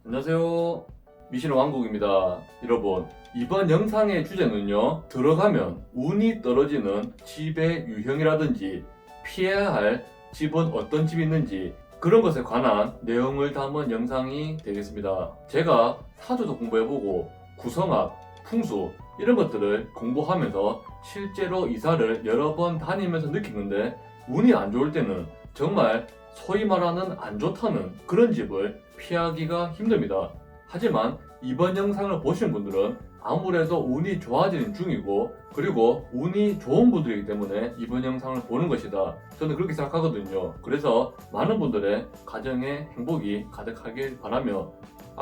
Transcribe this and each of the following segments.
안녕하세요. 미신의 왕국입니다. 여러분, 이번 영상의 주제는요, 들어가면 운이 떨어지는 집의 유형이라든지 피해야 할 집은 어떤 집이 있는지 그런 것에 관한 내용을 담은 영상이 되겠습니다. 제가 사주도 공부해보고 구성학, 풍수 이런 것들을 공부하면서 실제로 이사를 여러 번 다니면서 느끼는데 운이 안 좋을 때는 정말 소위 말하는 안 좋다는 그런 집을 피하기가 힘듭니다. 하지만 이번 영상을 보신 분들은 아무래도 운이 좋아지는 중이고 그리고 운이 좋은 분들이기 때문에 이번 영상을 보는 것이다. 저는 그렇게 생각하거든요. 그래서 많은 분들의 가정에 행복이 가득하길 바라며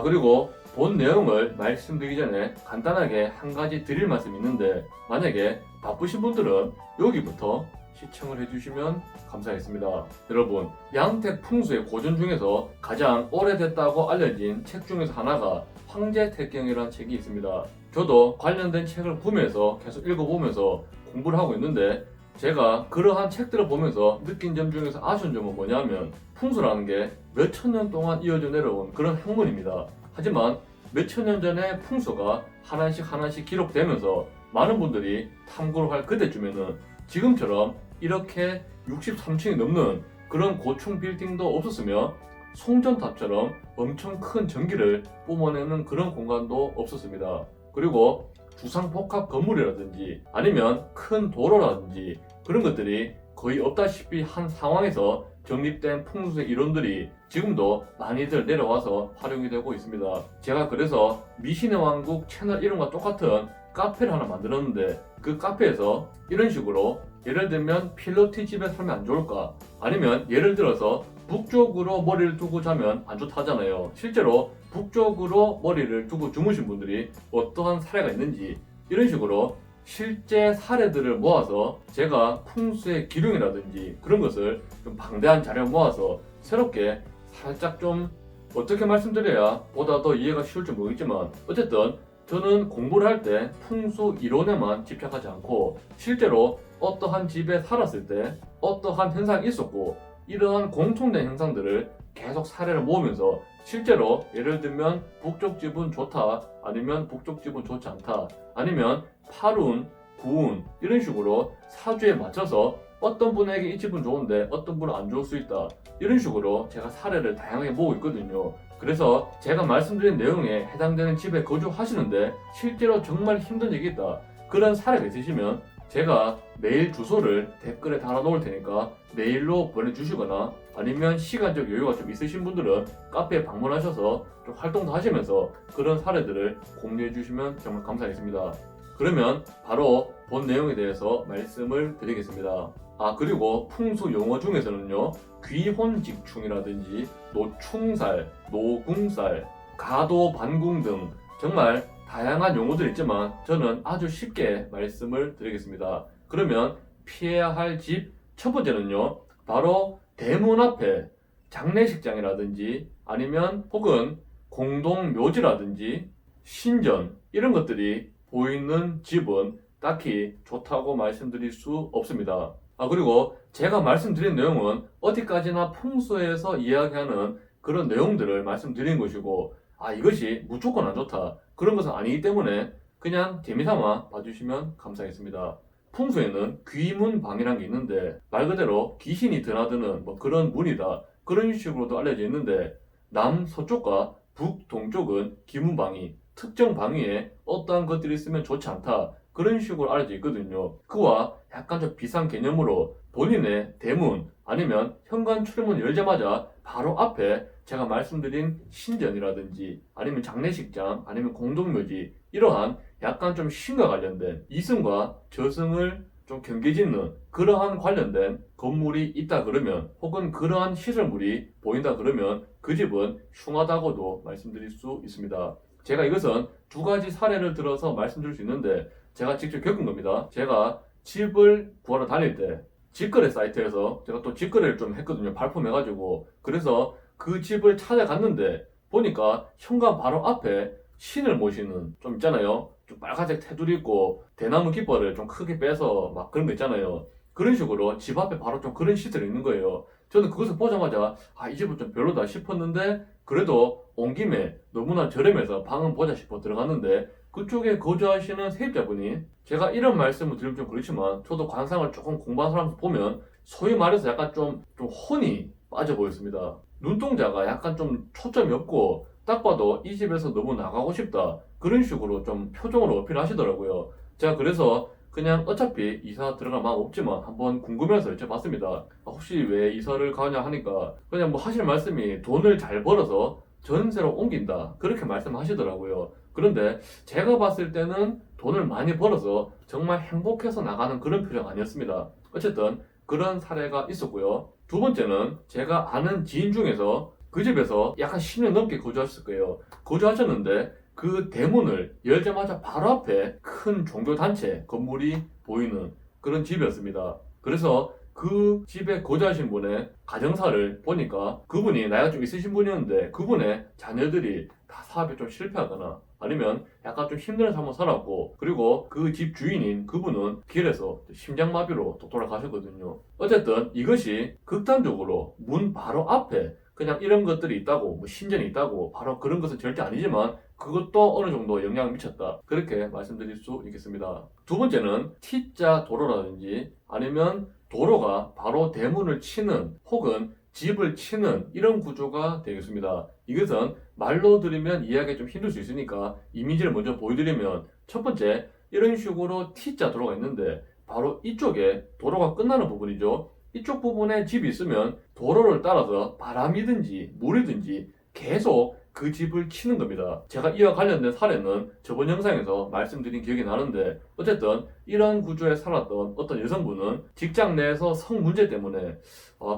그리고 본 내용을 말씀드리기 전에 간단하게 한 가지 드릴 말씀이 있는데 만약에 바쁘신 분들은 여기부터 시청을 해주시면 감사하겠습니다. 여러분, 양택 풍수의 고전 중에서 가장 오래됐다고 알려진 책 중에서 하나가 황제택경이라는 책이 있습니다. 저도 관련된 책을 구매해서 계속 읽어보면서 공부를 하고 있는데 제가 그러한 책들을 보면서 느낀 점 중에서 아쉬운 점은 뭐냐면 풍수라는 게 몇천 년 동안 이어져 내려온 그런 학문입니다. 하지만 몇천 년 전에 풍수가 하나씩 기록되면서 많은 분들이 탐구를 할 그때쯤에는 지금처럼 이렇게 63층이 넘는 그런 고층 빌딩도 없었으며 송전탑처럼 엄청 큰 전기를 뿜어내는 그런 공간도 없었습니다. 그리고 주상복합 건물이라든지 아니면 큰 도로라든지 그런 것들이 거의 없다시피 한 상황에서 정립된 풍수의 이론들이 지금도 많이들 내려와서 활용이 되고 있습니다. 제가 그래서 미신의 왕국 채널 이름과 똑같은 카페를 하나 만들었는데 그 카페에서 이런 식으로 예를 들면 필로티 집에 살면 안 좋을까? 아니면 예를 들어서 북쪽으로 머리를 두고 자면 안 좋다 하잖아요. 실제로 북쪽으로 머리를 두고 주무신 분들이 어떠한 사례가 있는지 이런 식으로 실제 사례들을 모아서 제가 풍수의 기룡이라든지 그런 것을 좀 방대한 자료를 모아서 새롭게 살짝 좀 어떻게 말씀드려야 보다 더 이해가 쉬울지 모르겠지만 어쨌든 저는 공부를 할 때 풍수 이론에만 집착하지 않고 실제로 어떠한 집에 살았을 때 어떠한 현상이 있었고 이러한 공통된 현상들을 계속 사례를 모으면서 실제로 예를 들면 북쪽 집은 좋다 아니면 북쪽 집은 좋지 않다 아니면 8운, 9운 이런 식으로 사주에 맞춰서 어떤 분에게 이 집은 좋은데 어떤 분은 안 좋을 수 있다 이런 식으로 제가 사례를 다양하게 모으고 있거든요. 그래서 제가 말씀드린 내용에 해당되는 집에 거주하시는데 실제로 정말 힘든 적이 있다 그런 사례가 있으시면 제가 메일 주소를 댓글에 달아 놓을 테니까 메일로 보내주시거나 아니면 시간적 여유가 좀 있으신 분들은 카페에 방문하셔서 좀 활동도 하시면서 그런 사례들을 공유해 주시면 정말 감사하겠습니다. 그러면 바로 본 내용에 대해서 말씀을 드리겠습니다. 그리고 풍수 용어 중에서는요 귀혼직충이라든지 노충살, 노궁살, 가도반궁 등 정말 다양한 용어들이 있지만 저는 아주 쉽게 말씀을 드리겠습니다. 그러면 피해야 할 집 첫 번째는요 바로 대문 앞에 장례식장이라든지 아니면 혹은 공동묘지라든지 신전 이런 것들이 보이는 집은 딱히 좋다고 말씀드릴 수 없습니다. 그리고 제가 말씀드린 내용은 어디까지나 풍수에서 이야기하는 그런 내용들을 말씀드린 것이고 이것이 무조건 안 좋다 그런 것은 아니기 때문에 그냥 재미삼아 봐주시면 감사하겠습니다. 풍수에는 귀문방이라는 게 있는데 말 그대로 귀신이 드나드는 그런 문이다 그런 식으로도 알려져 있는데 남서쪽과 북동쪽은 귀문방이 특정 방위에 어떠한 것들이 있으면 좋지 않다 그런 식으로 알려져 있거든요. 그와 약간 좀 비슷한 개념으로 본인의 대문 아니면 현관 출입문 열자마자 바로 앞에 제가 말씀드린 신전이라든지 아니면 장례식장 아니면 공동묘지 이러한 약간 좀 신과 관련된 이승과 저승을 좀 경계짓는 그러한 관련된 건물이 있다 그러면 혹은 그러한 시설물이 보인다 그러면 그 집은 흉하다고도 말씀드릴 수 있습니다. 제가 이것은 두 가지 사례를 들어서 말씀드릴 수 있는데 제가 직접 겪은 겁니다. 제가 집을 구하러 다닐 때 직거래 사이트에서 제가 또 직거래를 좀 했거든요. 발품해가지고 그래서 그 집을 찾아갔는데 보니까 현관 바로 앞에 신을 모시는 좀 있잖아요. 좀 빨간색 테두리 있고 대나무 깃발을 좀 크게 빼서 막 그런 거 있잖아요. 그런 식으로 집 앞에 바로 좀 그런 시설이 있는 거예요. 저는 그것을 보자마자 이 집은 좀 별로다 싶었는데 그래도 온 김에 너무나 저렴해서 방은 보자 싶어 들어갔는데 그쪽에 거주하시는 세입자분이 제가 이런 말씀을 드리면 좀 그렇지만 저도 관상을 조금 공부한 사람 보면 소위 말해서 약간 좀 혼이 빠져 보였습니다. 눈동자가 약간 좀 초점이 없고 딱 봐도 이 집에서 너무 나가고 싶다 그런 식으로 좀 표정으로 어필하시더라고요. 제가 그래서 그냥 어차피 이사 들어갈 마음 없지만 한번 궁금해서 여쭤봤습니다. 혹시 왜 이사를 가냐 하니까 그냥 뭐 하실 말씀이 돈을 잘 벌어서 전세로 옮긴다 그렇게 말씀하시더라고요. 그런데 제가 봤을 때는 돈을 많이 벌어서 정말 행복해서 나가는 그런 표정 아니었습니다. 어쨌든 그런 사례가 있었고요. 두 번째는 제가 아는 지인 중에서 그 집에서 약간 10년 넘게 거주하셨을 거예요. 거주하셨는데 그 대문을 열자마자 바로 앞에 큰 종교단체 건물이 보이는 그런 집이었습니다. 그래서 그 집에 거주하신 분의 가정사를 보니까 그분이 나이가 좀 있으신 분이었는데 그분의 자녀들이 다 사업에 좀 실패하거나 아니면 약간 좀 힘든 삶을 살았고 그리고 그 집 주인인 그분은 길에서 심장마비로 또 돌아가셨거든요. 어쨌든 이것이 극단적으로 문 바로 앞에 그냥 이런 것들이 있다고 뭐 신전이 있다고 바로 그런 것은 절대 아니지만 그것도 어느 정도 영향을 미쳤다 그렇게 말씀드릴 수 있겠습니다. 두 번째는 T자 도로라든지 아니면 도로가 바로 대문을 치는 혹은 집을 치는 이런 구조가 되겠습니다. 이것은 말로 들으면 이해하기 좀 힘들 수 있으니까 이미지를 먼저 보여드리면 첫 번째 이런 식으로 T자 도로가 있는데 바로 이쪽에 도로가 끝나는 부분이죠. 이쪽 부분에 집이 있으면 도로를 따라서 바람이든지 물이든지 계속 그 집을 치는 겁니다. 제가 이와 관련된 사례는 저번 영상에서 말씀드린 기억이 나는데 어쨌든 이런 구조에 살았던 어떤 여성분은 직장 내에서 성 문제 때문에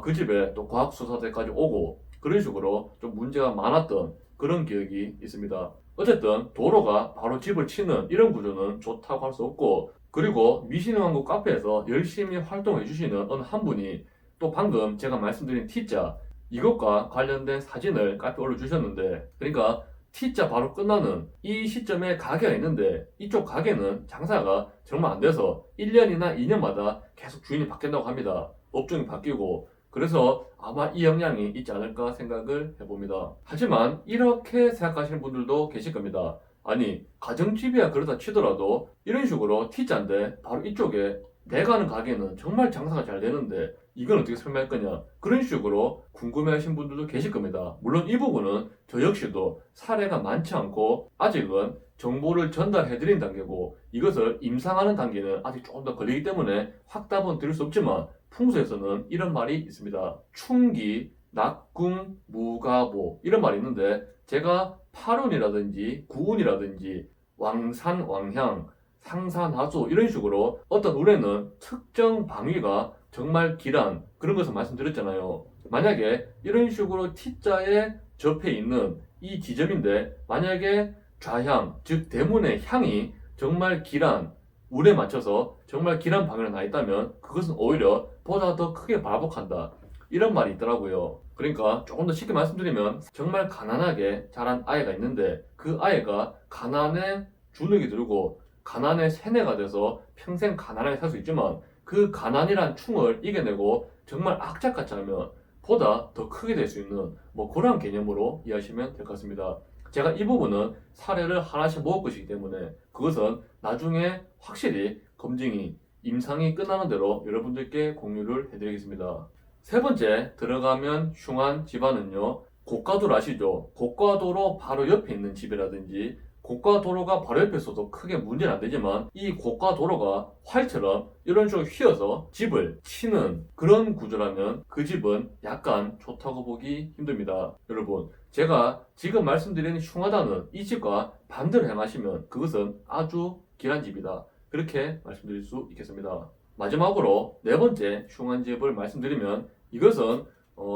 그 집에 또 과학수사대까지 오고 그런 식으로 좀 문제가 많았던 그런 기억이 있습니다. 어쨌든 도로가 바로 집을 치는 이런 구조는 좋다고 할 수 없고 그리고 미신왕국 카페에서 열심히 활동해 주시는 어느 한 분이 또 방금 제가 말씀드린 T자 이것과 관련된 사진을 카페에 올려주셨는데 그러니까 T자 바로 끝나는 이 시점에 가게가 있는데 이쪽 가게는 장사가 정말 안 돼서 1년이나 2년마다 계속 주인이 바뀐다고 합니다. 업종이 바뀌고 그래서 아마 이 영향이 있지 않을까 생각을 해봅니다. 하지만 이렇게 생각하시는 분들도 계실 겁니다. 아니 가정집이야 그러다 치더라도 이런 식으로 T자인데 바로 이쪽에 내가 하는 가게는 정말 장사가 잘 되는데 이건 어떻게 설명할 거냐 그런 식으로 궁금해하신 분들도 계실 겁니다. 물론 이 부분은 저 역시도 사례가 많지 않고 아직은 정보를 전달해드린 단계고 이것을 임상하는 단계는 아직 조금 더 걸리기 때문에 확답은 드릴 수 없지만 풍수에서는 이런 말이 있습니다. 충기, 낙궁, 무가보 이런 말이 있는데 제가 팔운이라든지 구운이라든지 왕산, 왕향, 상사나수 이런 식으로 어떤 운에는 특정 방위가 정말 길한 그런 것을 말씀드렸잖아요. 만약에 이런 식으로 T자에 접해 있는 이 지점인데 만약에 좌향, 즉 대문의 향이 정말 길한 운에 맞춰서 정말 길한 방향으로 나 있다면 그것은 오히려 보다 더 크게 발복한다. 이런 말이 있더라고요. 그러니까 조금 더 쉽게 말씀드리면 정말 가난하게 자란 아이가 있는데 그 아이가 가난에 주눅이 들고 가난의 세뇌가 돼서 평생 가난하게 살 수 있지만 그 가난이란 충을 이겨내고 정말 악착같이 하면 보다 더 크게 될 수 있는 뭐 그런 개념으로 이해하시면 될 것 같습니다. 제가 이 부분은 사례를 하나씩 모을 것이기 때문에 그것은 나중에 확실히 검증이 임상이 끝나는 대로 여러분들께 공유를 해드리겠습니다. 세 번째 들어가면 흉한 집안은요 고가도로 아시죠? 고가도로 바로 옆에 있는 집이라든지 고가도로가 바로 옆에 있어도 크게 문제는 안 되지만 이 고가도로가 활처럼 이런 식으로 휘어서 집을 치는 그런 구조라면 그 집은 약간 좋다고 보기 힘듭니다. 여러분 제가 지금 말씀드린 흉하다는 이 집과 반대로 행하시면 그것은 아주 길한 집이다. 그렇게 말씀드릴 수 있겠습니다. 마지막으로 네 번째 흉한 집을 말씀드리면 이것은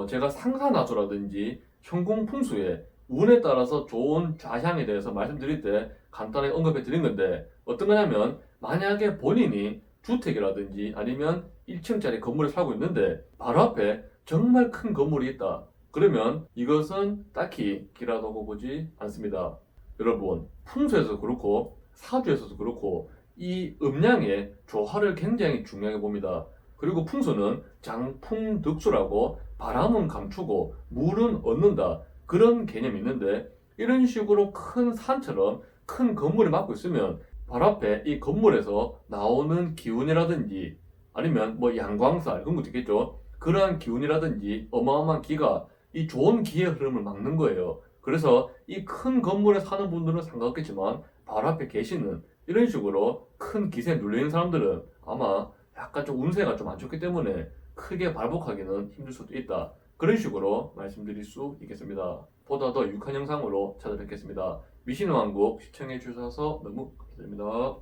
제가 상사나수라든지 현궁풍수에 운에 따라서 좋은 좌향에 대해서 말씀드릴 때 간단하게 언급해 드린 건데 어떤 거냐면 만약에 본인이 주택이라든지 아니면 1층짜리 건물에 살고 있는데 바로 앞에 정말 큰 건물이 있다. 그러면 이것은 딱히 길하다고 보지 않습니다. 여러분 풍수에서도 그렇고 사주에서도 그렇고 이 음양의 조화를 굉장히 중요하게 봅니다. 그리고 풍수는 장풍득수라고 바람은 감추고 물은 얻는다. 그런 개념이 있는데, 이런 식으로 큰 산처럼 큰 건물을 맡고 있으면 바로 앞에 이 건물에서 나오는 기운이라든지 아니면 뭐 양광살 그런 것도 있겠죠. 그러한 기운이라든지 어마어마한 기가 이 좋은 기의 흐름을 막는 거예요. 그래서 이 큰 건물에 사는 분들은 상관없겠지만 바로 앞에 계시는 이런 식으로 큰 기세에 눌리는 사람들은 아마 약간 좀 운세가 좀 안 좋기 때문에 크게 발복하기는 힘들 수도 있다. 그런 식으로 말씀드릴 수 있겠습니다. 보다 더 유익한 영상으로 찾아뵙겠습니다. 미신의 왕국 시청해 주셔서 너무 감사드립니다.